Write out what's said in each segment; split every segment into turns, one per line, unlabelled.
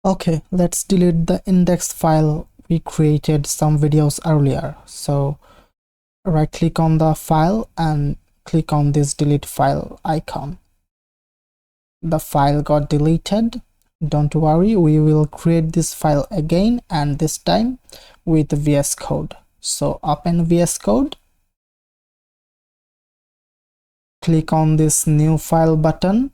Okay, let's delete the index file we created some videos earlier. So right click on the file and click on this delete file icon. The file got deleted. Don't worry, we will create this file again, and this time with VS Code. So open VS Code, click on this new file button,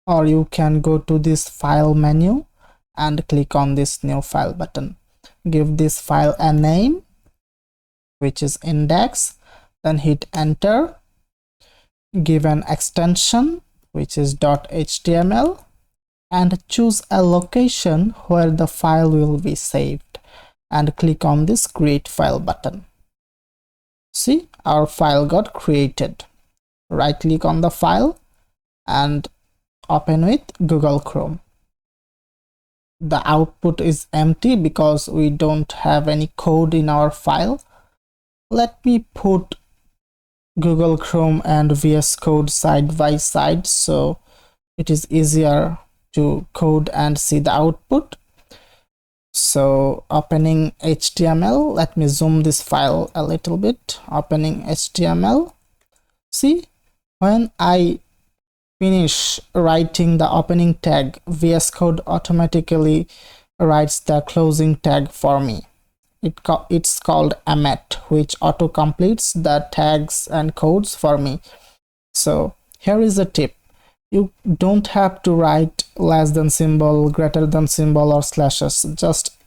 or you can go to this file menu and click on this new file button. Give this file a name, which is index, then hit enter. Give an extension, which is .html, and choose a location where the file will be saved, and click on this create file button. See, our file got created. Right click on the file and open with Google Chrome. The output is empty because we don't have any code in our file. Let me put Google Chrome and VS Code side by side so it is easier to code and see the output. So opening HTML, let me zoom this file a little bit. Opening HTML. See, when I finish writing the opening tag, VS Code automatically writes the closing tag for me. It's called Emmet, which auto completes the tags and codes for me. So here is a tip. You don't have to write less than symbol, greater than symbol, or slashes. Just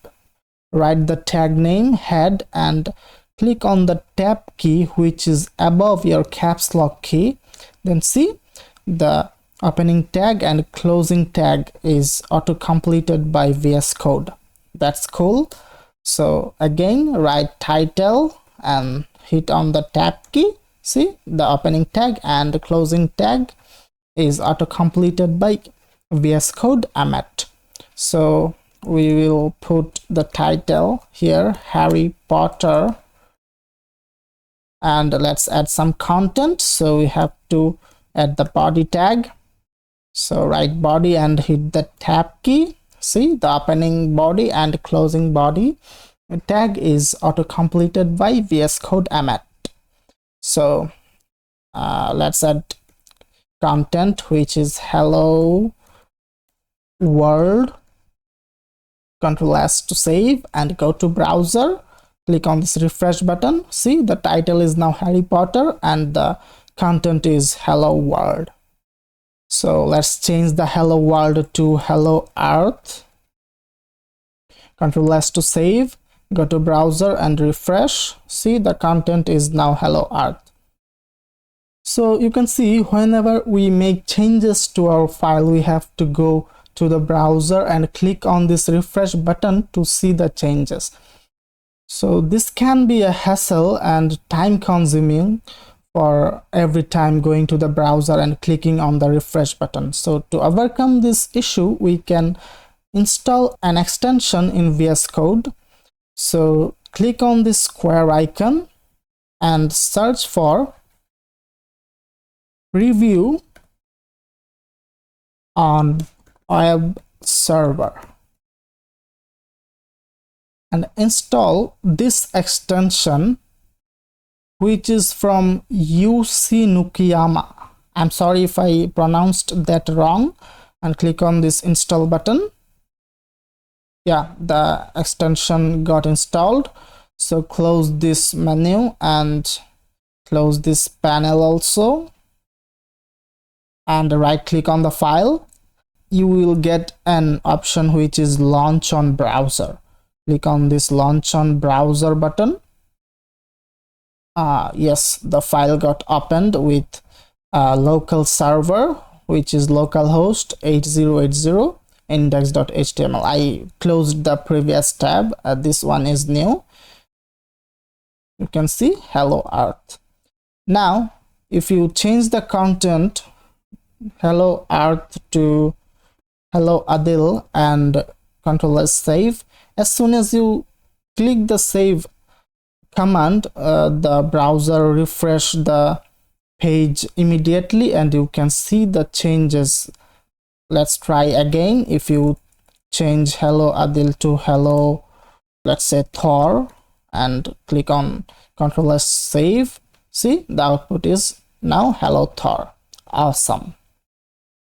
write the tag name, head, and click on the tab key, which is above your caps lock key. Then see, the opening tag and closing tag is auto completed by VS Code. That's cool. So again, write title and hit on the tab key. See, the opening tag and the closing tag is auto completed by VS Code Emmet. So we will put the title here, Harry Potter, and let's add some content. So we have to add the body tag. So write body and hit the tab key. See, the opening body and closing body tag is auto completed by VS Code Emmet. So let's add content, which is hello world. Control S to save and go to browser. Click on this refresh button. See, the title is now Harry Potter and the content is hello world. So let's change the hello world to hello earth. Control S to save, go to browser and refresh. See, the content is now hello earth. So you can see whenever we make changes to our file, we have to go to the browser and click on this refresh button to see the changes. So this can be a hassle and time consuming for every time going to the browser and clicking on the refresh button. So to overcome this issue, we can install an extension in VS Code. So click on this square icon and search for Preview on Web Server and install this extension, which is from UC Nukiyama. I'm sorry if I pronounced that wrong, and click on this install button. Yeah, the extension got installed. So close this menu and close this panel also, and right click on the file. You will get an option which is launch on browser. Click on this launch on browser button. Yes, the file got opened with a local server, which is localhost 8080 index.html. I closed the previous tab. This one is new. You can see hello earth. Now if you change the content hello earth to hello Adil and Control S save, as soon as you click the save command, the browser refresh the page immediately and you can see the changes let's try again. If you change hello Adil to hello, let's say Thor, and click on Ctrl+save, see the output is now hello Thor. Awesome.